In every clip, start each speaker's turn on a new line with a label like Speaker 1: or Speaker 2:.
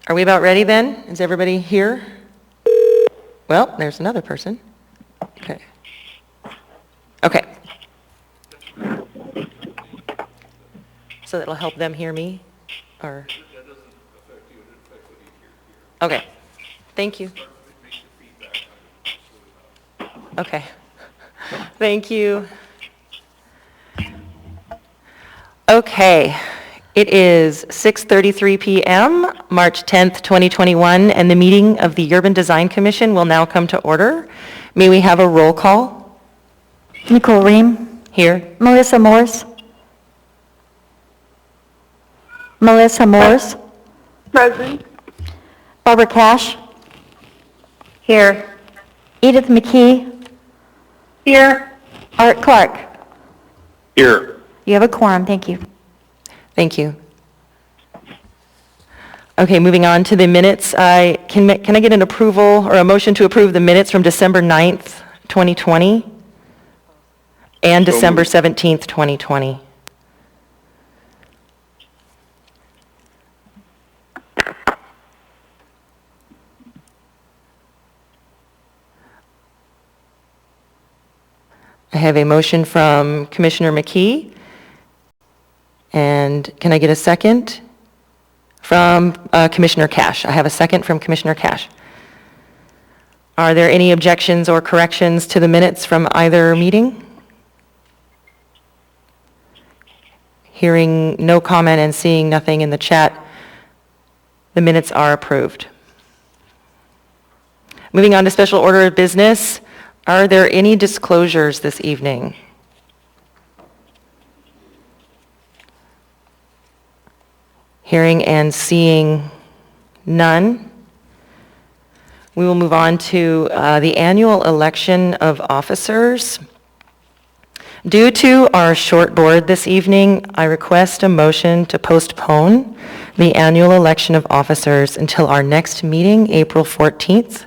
Speaker 1: Are we about ready then? Is everybody here? Well, there's another person. Okay. Okay. So that'll help them hear me? Or?
Speaker 2: That doesn't affect you, it affects what you hear.
Speaker 1: Okay. Thank you. Okay. Thank you. Okay. It is 6:33 p.m., March 10th, 2021, and the meeting of the Urban Design Commission will now come to order. May we have a roll call?
Speaker 3: Nicole Ream.
Speaker 1: Here.
Speaker 3: Melissa Morse. Melissa Morse.
Speaker 4: Present.
Speaker 3: Barbara Cash.
Speaker 4: Here.
Speaker 3: Edith McKee.
Speaker 4: Here.
Speaker 3: Art Clark.
Speaker 2: Here.
Speaker 3: You have a quorum. Thank you.
Speaker 1: Thank you. Okay, moving on to the minutes. Can I get an approval or a motion to approve the minutes from December 9th, 2020 and December 17th, 2020? I have a motion from Commissioner McKee. And can I get a second from Commissioner Cash? I have a second from Commissioner Cash. Are there any objections or corrections to the minutes from either meeting? Hearing no comment and seeing nothing in the chat, the minutes are approved. Moving on to special order of business, are there any disclosures this evening? Hearing and seeing none, we will move on to the annual election of officers. Due to our short board this evening, I request a motion to postpone the annual election of officers until our next meeting, April 14th,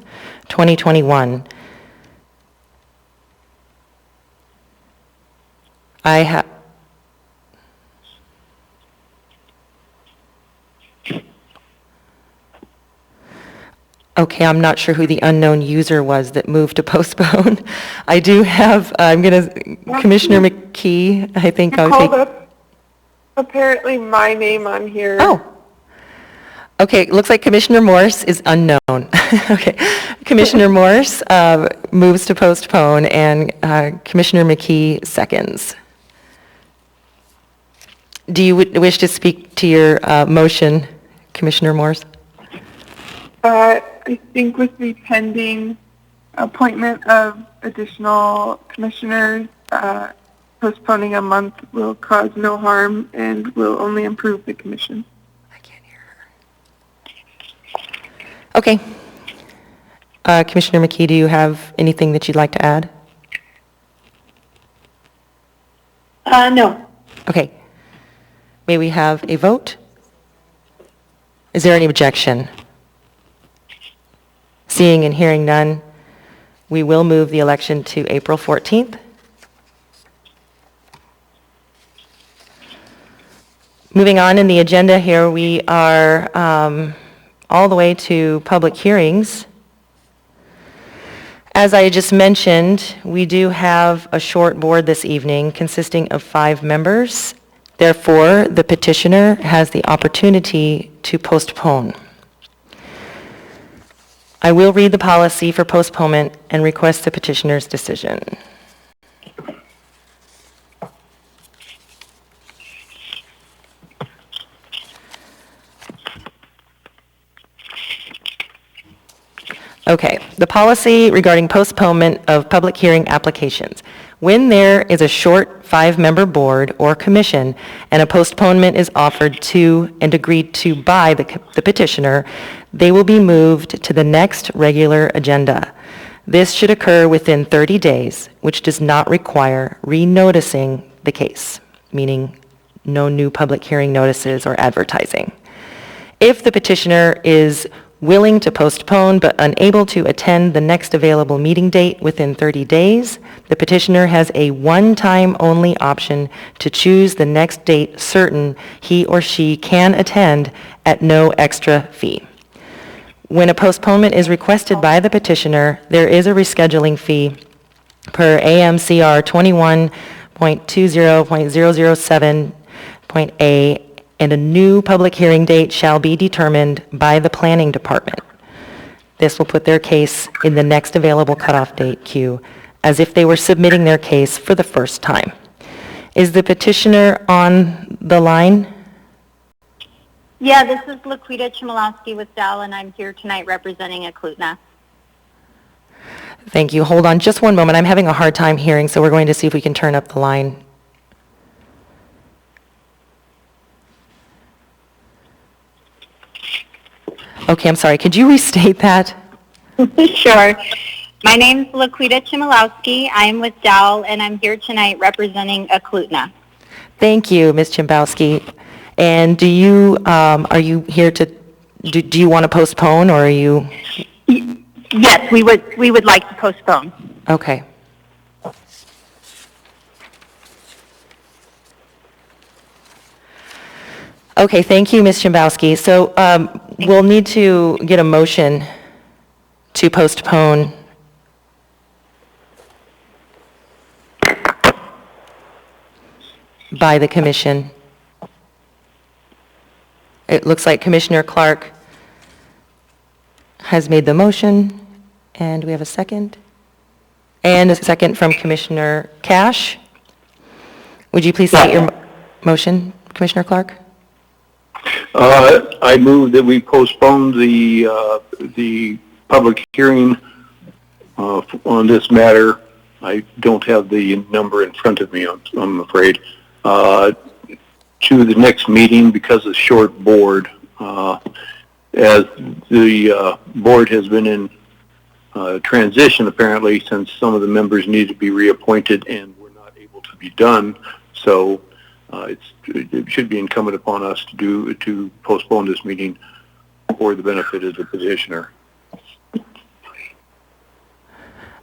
Speaker 1: 2021. Okay, I'm not sure who the unknown user was that moved to postpone. I do have, Commissioner McKee, I think I'll take.
Speaker 4: Up apparently my name on here.
Speaker 1: Oh. Okay, looks like Commissioner Morse is unknown. Okay, Commissioner Morse moves to postpone and Commissioner McKee seconds. Do you wish to speak to your motion, Commissioner Morse?
Speaker 4: I think with the pending appointment of additional commissioners, postponing a month will cause no harm and will only improve the commission.
Speaker 1: I can't hear her. Okay. Commissioner McKee, do you have anything that you'd like to add?
Speaker 4: No.
Speaker 1: Okay. May we have a vote? Is there any objection? Seeing and hearing none, we will move the election to April 14th. Moving on in the agenda here, we are all the way to public hearings. As I just mentioned, we do have a short board this evening consisting of 5 members. Therefore, the petitioner has the opportunity to postpone. I will read the policy for postponement and request the petitioner's decision. Okay, the policy regarding postponement of public hearing applications. When there is a short 5-member board or commission and a postponement is offered to and agreed to by the petitioner, they will be moved to the next regular agenda. This should occur within 30 days, which does not require renoticing the case, meaning no new public hearing notices or advertising. If the petitioner is willing to postpone but unable to attend the next available meeting date within 30 days, the petitioner has a one-time only option to choose the next date certain he or she can attend at no extra fee. When a postponement is requested by the petitioner, there is a rescheduling fee per AMCR 21.20.007.a, and a new public hearing date shall be determined by the planning department. This will put their case in the next available cutoff date queue, as if they were submitting their case for the first time. Is the petitioner on the line?
Speaker 5: Yeah, this is Laquita Chmielowski with Dell, and I'm here tonight representing Eklutna.
Speaker 1: Thank you. Hold on just one moment. I'm having a hard time hearing, so we're going to see if we can turn up the line. Okay, I'm sorry. Could you restate that?
Speaker 5: Sure. My name's Laquita Chmielowski. I am with Dell, and I'm here tonight representing Eklutna.
Speaker 1: Thank you, Ms. Chimbowski. And do you, are you here to, do you want to postpone, or are you?
Speaker 5: Yes, we would like to postpone.
Speaker 1: Okay. Okay, thank you, Ms. Chimbowski. So we'll need to get a motion to postpone. By the commission. It looks like Commissioner Clark has made the motion, and we have a second. And a second from Commissioner Cash. Would you please state your motion, Commissioner Clark?
Speaker 2: I move that we postpone the public hearing on this matter. I don't have the number in front of me, I'm afraid, to the next meeting because of short board. As the board has been in transition apparently, since some of the members need to be reappointed and were not able to be done. So it should be incumbent upon us to postpone this meeting for the benefit of the petitioner.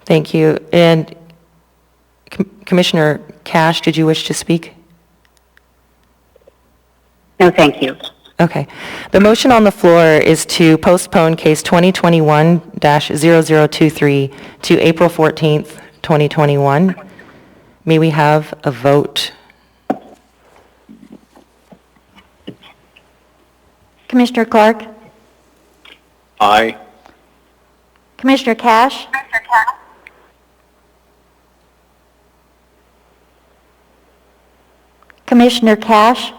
Speaker 1: Thank you. And Commissioner Cash, did you wish to speak?
Speaker 5: No, thank you.
Speaker 1: Okay. The motion on the floor is to postpone case 2021-0023 to April 14th, 2021. May we have a vote?
Speaker 3: Commissioner Clark?
Speaker 2: Aye.
Speaker 3: Commissioner Cash? Commissioner Cash?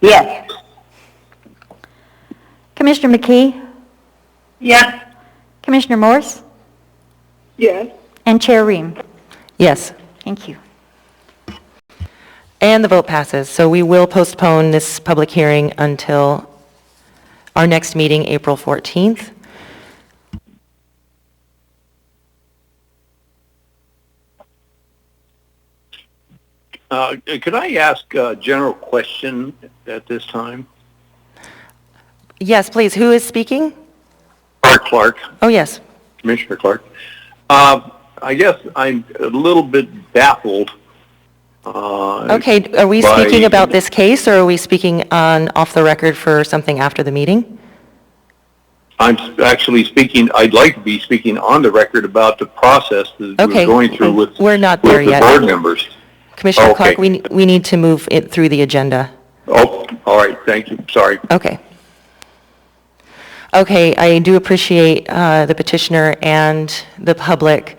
Speaker 5: Yes.
Speaker 3: Commissioner McKee?
Speaker 5: Yes.
Speaker 3: Commissioner Morse?
Speaker 4: Yes.
Speaker 3: And Chair Ream?
Speaker 1: Yes.
Speaker 3: Thank you.
Speaker 1: And the vote passes. So we will postpone this public hearing until our next meeting, April 14th.
Speaker 2: Could I ask a general question at this time?
Speaker 1: Yes, please. Who is speaking?
Speaker 2: Clark,
Speaker 1: Oh, yes.
Speaker 2: Commissioner Clark. I guess I'm a little bit baffled.
Speaker 1: Okay, are we
Speaker 2: by-
Speaker 1: speaking about this case, or are we speaking on off the record for something after the meeting?
Speaker 2: I'm actually speaking, I'd like to be speaking on the record about the process that
Speaker 1: Okay.
Speaker 2: we're going through with,
Speaker 1: We're not
Speaker 2: with
Speaker 1: there
Speaker 2: the
Speaker 1: yet.
Speaker 2: board members.
Speaker 1: Commissioner
Speaker 2: Okay.
Speaker 1: Clark, we need to move it through the agenda.
Speaker 2: Oh, all right, thank you, sorry.
Speaker 1: Okay. Okay, I do appreciate the petitioner and the public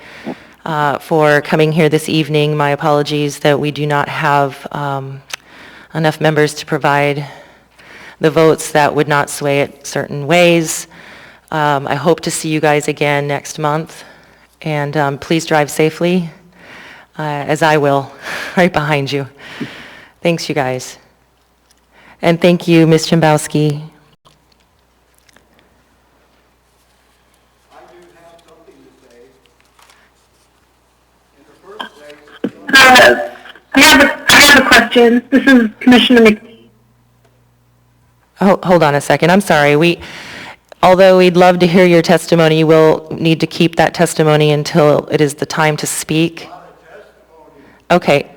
Speaker 1: for coming here this evening. My apologies that we do not have enough members to provide the votes that would not sway it certain ways. I hope to see you guys again next month, and please drive safely, as I will, right behind you. Thanks, you guys. And thank you, Ms. Chimbowski.
Speaker 5: I have a question. This is Commissioner McKee.
Speaker 1: Hold on a second. I'm sorry. Although we'd love to hear your testimony, you will need to keep that testimony until it is the time to speak. Okay.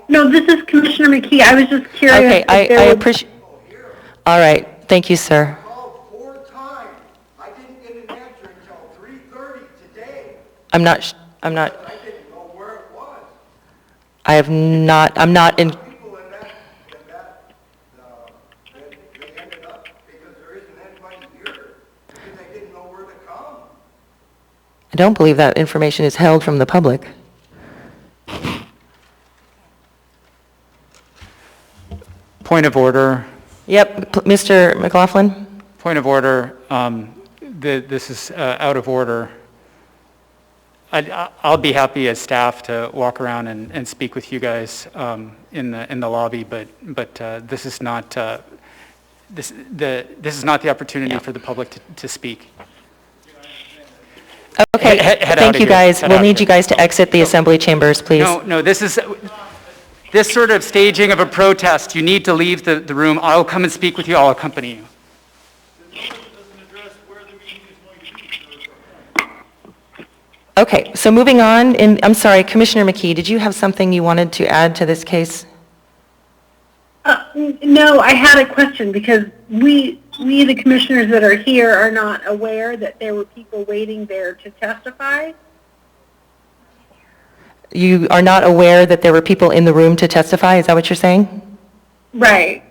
Speaker 5: No, this is Commissioner McKee. I was just curious.
Speaker 1: Okay, I
Speaker 5: if there was-
Speaker 1: appreciate. All right. Thank you, sir. I'm not, I have not, I'm not in,
Speaker 6: People in that, they ended up, because there isn't anybody here, because they didn't know where to come.
Speaker 1: I don't believe that information is held from the public.
Speaker 7: Point of order.
Speaker 1: Yep, Mr. McLaughlin?
Speaker 7: Point of order. This is out of order. I'll be happy as staff to walk around and speak with you guys in the lobby, but this is not this is not the opportunity for the public to speak.
Speaker 1: Okay,
Speaker 7: Head out
Speaker 1: thank
Speaker 7: of
Speaker 1: you
Speaker 7: here.
Speaker 1: guys.
Speaker 7: Head
Speaker 1: We'll
Speaker 7: out of
Speaker 1: need you
Speaker 7: here.
Speaker 1: guys to exit the assembly chambers, please.
Speaker 7: No, this sort of staging of a protest. You need to leave the room. I'll come and speak with you. I'll accompany you.
Speaker 1: Okay, so moving on, and I'm sorry, Commissioner McKee, did you have something you wanted to add to this case?
Speaker 8: No, I had a question because we, the commissioners that are here, are not aware that there were people waiting there to testify.
Speaker 1: You are not aware that there were people in the room to testify, is that what you're saying?
Speaker 8: Right.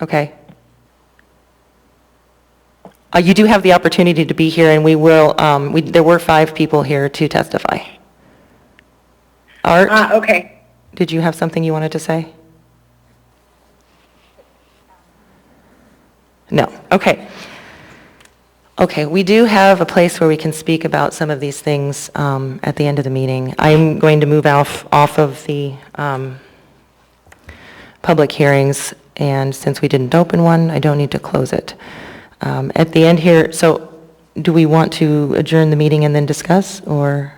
Speaker 1: Okay. You do have the opportunity to be here, and we will, there were 5 people here to testify. Art,
Speaker 8: Okay.
Speaker 1: did you have something you wanted to say? No, okay. Okay, we do have a place where we can speak about some of these things at the end of the meeting. I'm going to move off of the public hearings, and since we didn't open one, I don't need to close it. At the end here, so do we want to adjourn the meeting and then discuss, or?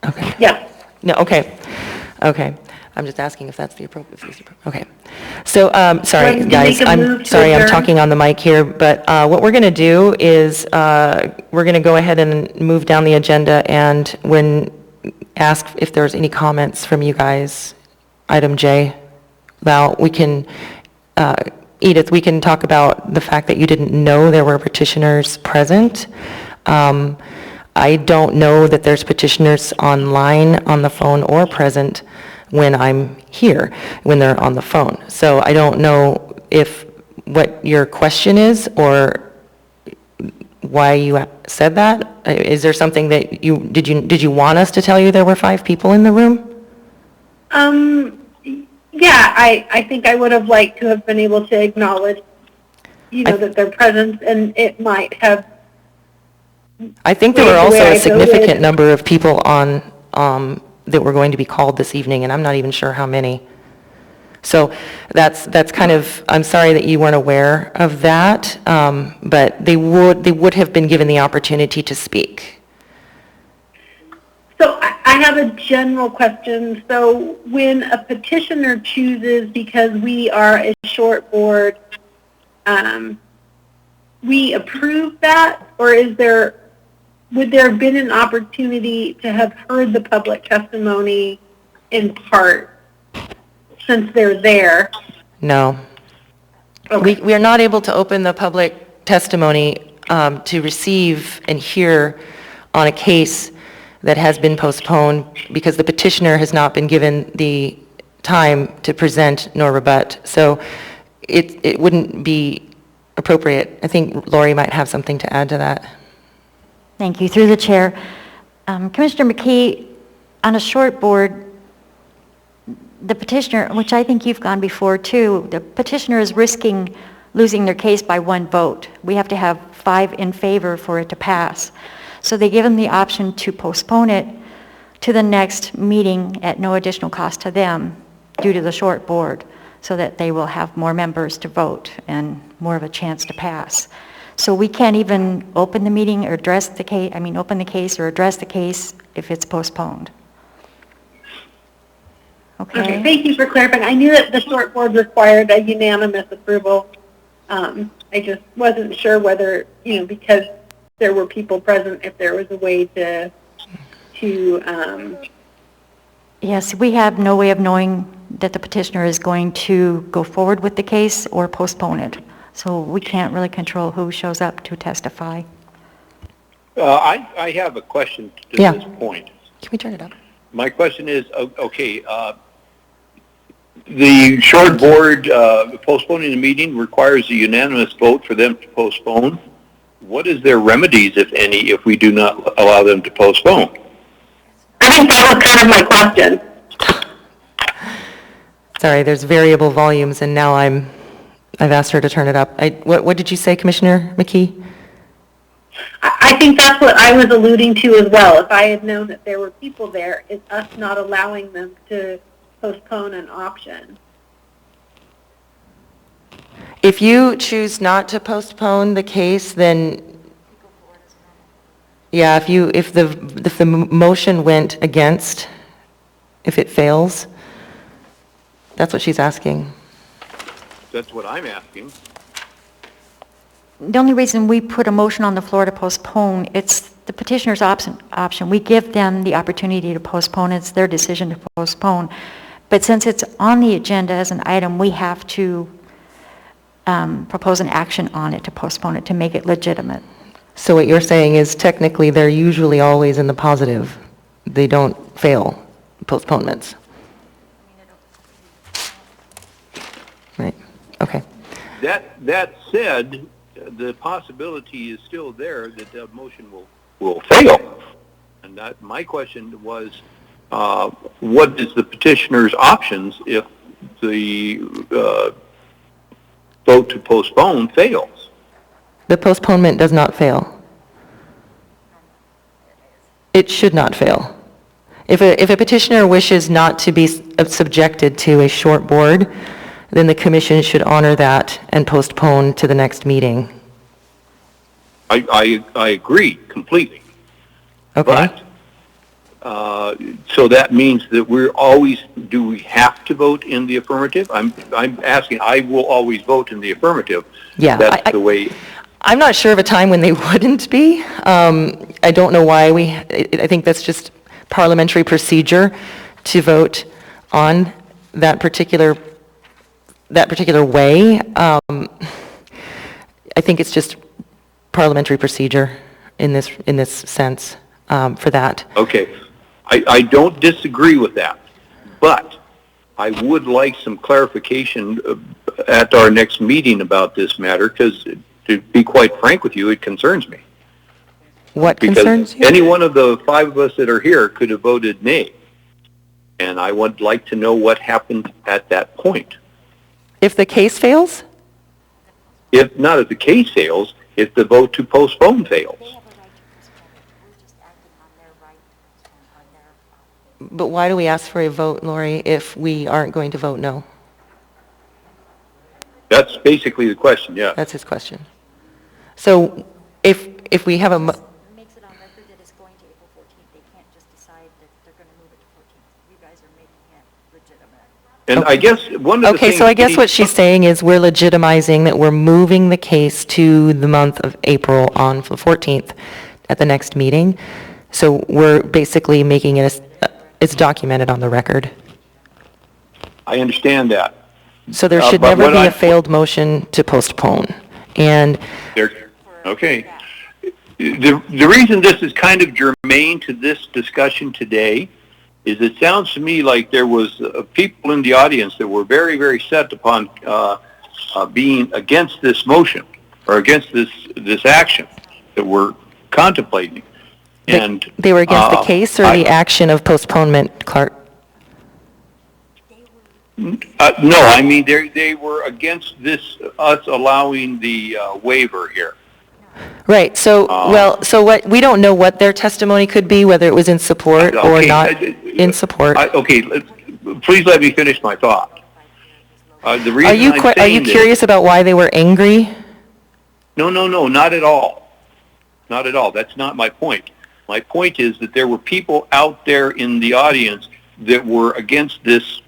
Speaker 1: Okay.
Speaker 8: Yeah.
Speaker 1: No, okay, okay. I'm just asking if that's the appropriate, okay. So, sorry,
Speaker 8: Want to
Speaker 1: guys,
Speaker 8: make a
Speaker 1: I'm
Speaker 8: move to
Speaker 1: sorry, I'm
Speaker 8: adjourn?
Speaker 1: talking on the mic here, but what we're going to do is, we're going to go ahead and move down the agenda, and when ask if there's any comments from you guys, item J, Val, we can, Edith, we can talk about the fact that you didn't know there were petitioners present. I don't know that there's petitioners online, on the phone, or present when I'm here, when they're on the phone. So I don't know if what your question is or why you said that. Is there something that did you want us to tell you there were 5 people in the room?
Speaker 8: Yeah, I think I would have liked to have been able to acknowledge, that their presence, and it might have.
Speaker 1: I think there were
Speaker 8: Wait, the way
Speaker 1: also
Speaker 8: I
Speaker 1: a significant
Speaker 8: voted.
Speaker 1: number of people on, that were going to be called this evening, and I'm not even sure how many. So that's kind of, I'm sorry that you weren't aware of that, but they would have been given the opportunity to speak.
Speaker 8: So I have a general question. So when a petitioner chooses, because we are a short board, we approve that, or would there have been an opportunity to have heard the public testimony in part since they're there?
Speaker 1: No.
Speaker 8: Okay.
Speaker 1: We are not able to open the public testimony to receive and hear on a case that has been postponed because the petitioner has not been given the time to present nor rebut. So it wouldn't be appropriate. I think Lori might have something to add to that.
Speaker 3: Thank you. Through the chair. Commissioner McKee, on a short board, the petitioner, which I think you've gone before too, the petitioner is risking losing their case by 1 vote. We have to have 5 in favor for it to pass. So they give them the option to postpone it to the next meeting at no additional cost to them due to the short board, so that they will have more members to vote and more of a chance to pass. So we can't even open the meeting or address the case, open the case or address the case if it's postponed.
Speaker 8: Okay, thank you for clarifying. I knew that the short board required a unanimous approval. I just wasn't sure whether, because there were people present, if there was a way to
Speaker 3: Yes, we have no way of knowing that the petitioner is going to go forward with the case or postpone it. So we can't really control who shows up to testify.
Speaker 2: I have a question to
Speaker 1: Yeah.
Speaker 2: this point.
Speaker 1: Can we turn it up?
Speaker 2: My question is, okay, the short board postponing the meeting requires a unanimous vote for them to postpone. What is their remedies, if any, if we do not allow them to postpone?
Speaker 8: I think that was kind of my question.
Speaker 1: Sorry, there's variable volumes, and now I've asked her to turn it up. What did you say, Commissioner McKee?
Speaker 8: I think that's what I was alluding to as well. If I had known that there were people there, it's us not allowing them to postpone an option.
Speaker 1: If you choose not to postpone the case, then, yeah, if the motion went against, if it fails, that's what she's asking.
Speaker 2: That's what I'm asking.
Speaker 3: The only reason we put a motion on the floor to postpone, it's the petitioner's option. We give them the opportunity to postpone. It's their decision to postpone. But since it's on the agenda as an item, we have to propose an action on it to postpone it, to make it legitimate.
Speaker 1: So what you're saying is technically they're usually always in the positive. They don't fail postponements. Right, okay.
Speaker 2: That said, the possibility is still there that the motion will fail. And my question was, what is the petitioner's options if the vote to postpone fails?
Speaker 1: The postponement does not fail. It should not fail. If a petitioner wishes not to be subjected to a short board, then the commission should honor that and postpone to the next meeting.
Speaker 2: I agree completely.
Speaker 1: Okay?
Speaker 2: But, so that means that do we have to vote in the affirmative? I'm asking, I will always vote in the affirmative.
Speaker 1: Yeah,
Speaker 2: That's the way.
Speaker 1: I'm not sure of a time when they wouldn't be. I don't know why I think that's just parliamentary procedure to vote on that particular way. I think it's just parliamentary procedure in this sense for that.
Speaker 2: Okay. I don't disagree with that, but I would like some clarification at our next meeting about this matter, because to be quite frank with you, it concerns me.
Speaker 1: What
Speaker 2: Because
Speaker 1: concerns you?
Speaker 2: any one of the five of us that are here could have voted nay, and I would like to know what happened at that point.
Speaker 1: If the case fails?
Speaker 2: If not, if the case fails, if the vote to postpone fails.
Speaker 1: But why do we ask for a vote, Lori, if we aren't going to vote no?
Speaker 2: That's basically the question, yeah.
Speaker 1: That's his question. So if we have a...
Speaker 3: Makes it on record that it's going to April 14th. They can't just decide that they're going to move it to 14th. You guys are making it legitimate.
Speaker 2: And I guess one of the
Speaker 1: Okay,
Speaker 2: things...
Speaker 1: so I guess what she's saying is we're legitimizing that we're moving the case to the month of April on the 14th at the next meeting. So we're basically making it, it's documented on the record.
Speaker 2: I understand that.
Speaker 1: So there should
Speaker 2: but
Speaker 1: never
Speaker 2: what
Speaker 1: be
Speaker 2: I-
Speaker 1: a failed motion to postpone. And
Speaker 2: Okay. The reason this is kind of germane to this discussion today is it sounds to me like there was people in the audience that were very, very set upon being against this motion or against this action that we're contemplating. And
Speaker 1: they were against the case or the action of postponement, Clark?
Speaker 2: No, I mean they were against us allowing the waiver here.
Speaker 1: Right, so, so what, we don't know what their testimony could be, whether it was in support or
Speaker 2: Okay,
Speaker 1: not in support.
Speaker 2: Please let me finish my thought. The reason
Speaker 1: Are you
Speaker 2: I'm saying this-
Speaker 1: curious about why they were angry?
Speaker 2: No, not at all. Not at all. That's not my point. My point is that there were people out there in the audience that were against this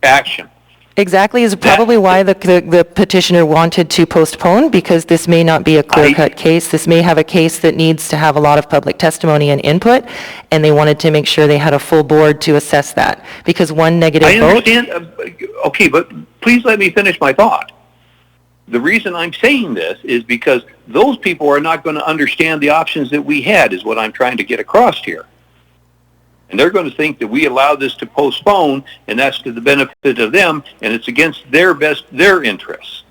Speaker 2: action.
Speaker 1: Exactly, is probably why the petitioner wanted to postpone, because this may not be a clear-cut case. This may have a case that needs to have a lot of public testimony and input, and they wanted to make sure they had a full board to assess that, because one negative vote...
Speaker 2: I understand. Okay, but please let me finish my thought. the reason I'm saying this is because those people are not going to understand the options that we had, is what I'm trying to get across here. And they're going to think that we allow this to postpone, and that's to the benefit of them, and it's against their interests.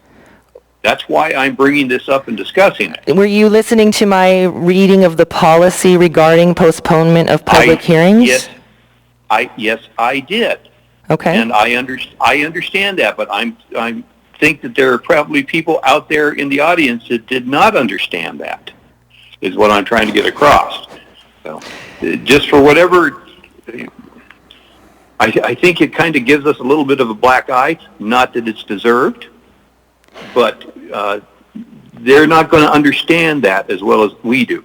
Speaker 2: That's why I'm bringing this up and discussing it.
Speaker 1: Were you listening to my reading of the policy regarding postponement of public hearings?
Speaker 2: Yes, I did.
Speaker 1: Okay.
Speaker 2: And I understand that, but I think that there are probably people out there in the audience that did not understand that, is what I'm trying to get across. So, just for whatever, I think it kind of gives us a little bit of a black eye, not that it's deserved, but they're not going to understand that as well as we do.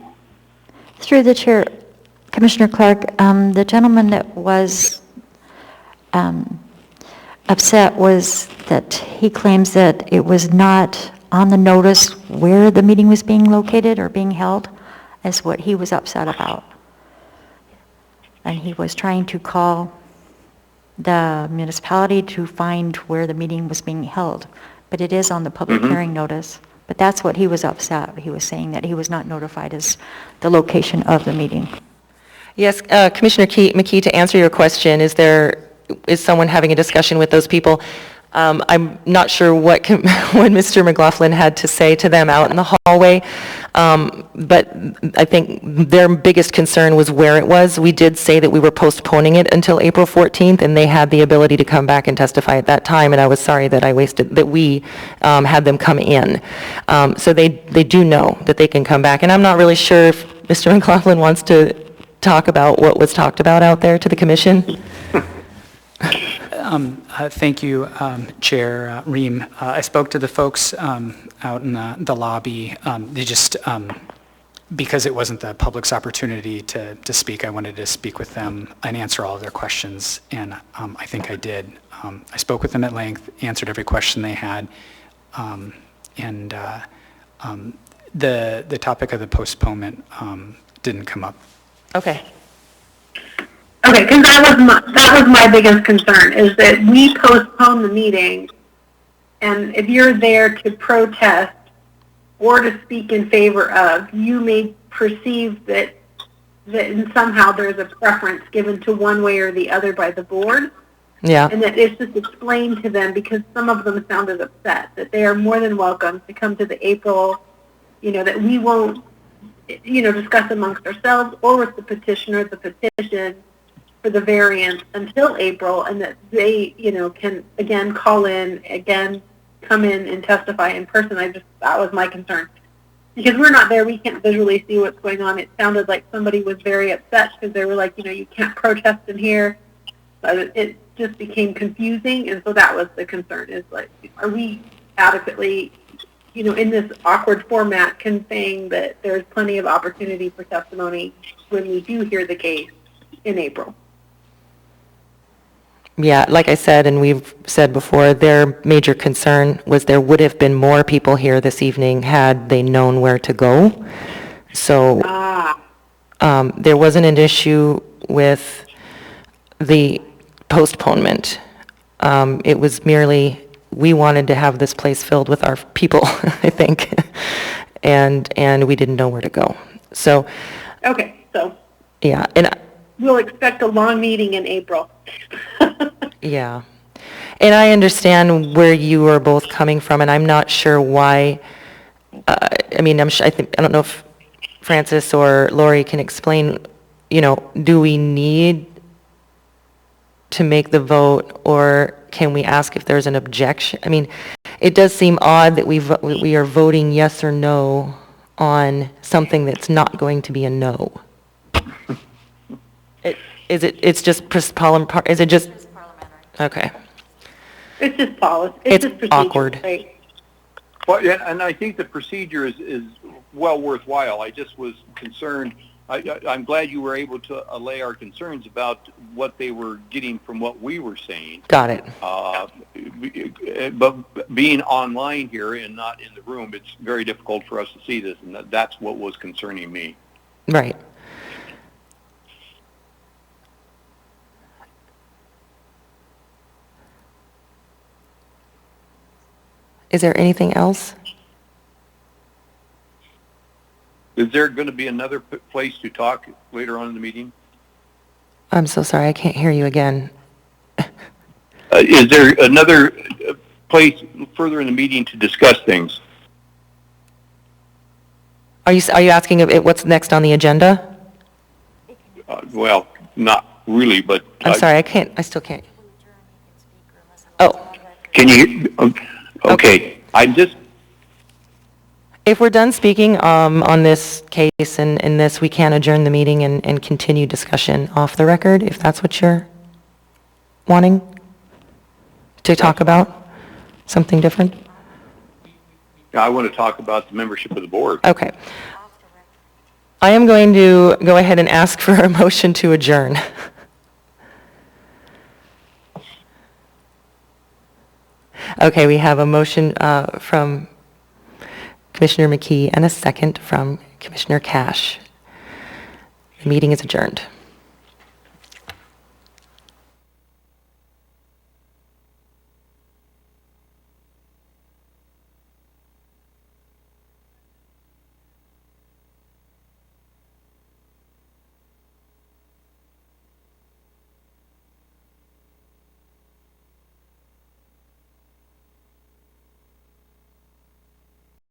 Speaker 3: Through the chair, Commissioner Clark, the gentleman that was upset was that he claims that it was not on the notice where the meeting was being located or being held, is what he was upset about. And he was trying to call the municipality to find where the meeting was being held, but it is on the public hearing notice. But that's what he was upset. He was saying that he was not notified as the location of the meeting.
Speaker 1: Yes, Commissioner McKee, to answer your question, is someone having a discussion with those people? I'm not sure what Mr. McLaughlin had to say to them out in the hallway, but I think their biggest concern was where it was. We did say that we were postponing it until April 14th, and they had the ability to come back and testify at that time, and I was sorry that we had them come in. So they do know that they can come back, and I'm not really sure if Mr. McLaughlin wants to talk about what was talked about out there to the commission.
Speaker 7: Thank you, Chair Ream. I spoke to the folks out in the lobby. They just, because it wasn't the public's opportunity to speak, I wanted to speak with them and answer all of their questions, and I think I did. I spoke with them at length, answered every question they had, and the topic of the postponement didn't come up.
Speaker 1: Okay.
Speaker 8: Okay, because that was my biggest concern, is that we postpone the meeting, and if you're there to protest or to speak in favor of, you may perceive that somehow there's a preference given to one way or the other by the board.
Speaker 1: Yeah.
Speaker 8: And that it's just explained to them, because some of them sounded upset, that they are more than welcome to come to the April, that we won't, discuss amongst ourselves or with the petitioner the petition for the variance until April, and that they, can again call in, again come in and testify in person. That was my concern. Because we're not there, we can't visually see what's going on. It sounded like somebody was very upset because they were like, you can't protest in here. But it just became confusing, and so that was the concern, is like, are we adequately, in this awkward format, conveying that there's plenty of opportunity for testimony when we do hear the case in April?
Speaker 1: Yeah, like I said, and we've said before, their major concern was there would have been more people here this evening had they known where to go. So there wasn't an issue with the postponement. It was merely, we wanted to have this place filled with our people, I think, and we didn't know where to go. So.
Speaker 8: Okay, so.
Speaker 1: Yeah, and
Speaker 8: we'll expect a long meeting in April.
Speaker 1: Yeah. And I understand where you are both coming from, and I'm not sure why, I don't know if Francis or Lori can explain, do we need to make the vote, or can we ask if there's an objection? I mean, it does seem odd that we are voting yes or no on something that's not going to be a no. It's just parliamentary? Is it just? Okay.
Speaker 8: It's just policy.
Speaker 1: It's
Speaker 8: just procedure,
Speaker 1: awkward.
Speaker 8: right?
Speaker 2: Well, yeah, and I think the procedure is well worthwhile. I just was concerned. I'm glad you were able to allay our concerns about what they were getting from what we were saying.
Speaker 1: Got it.
Speaker 2: But being online here and not in the room, it's very difficult for us to see this, and that's what was concerning me.
Speaker 1: Right. Is there anything else?
Speaker 2: Is there going to be another place to talk later on in the meeting?
Speaker 1: I'm so sorry, I can't hear you again.
Speaker 2: Is there another place further in the meeting to discuss things?
Speaker 1: Are you asking if what's next on the agenda?
Speaker 2: Well, not really, but...
Speaker 1: I'm sorry, I still can't. Oh,
Speaker 2: Can you... Okay, I just...
Speaker 1: if we're done speaking on this case and this, we can adjourn the meeting and continue discussion off the record, if that's what you're wanting to talk about, something different?
Speaker 2: I want to talk about the membership of the board.
Speaker 1: Okay. I am going to go ahead and ask for a motion to adjourn. Okay, we have a motion from Commissioner McKee and a second from Commissioner Cash. The meeting is adjourned.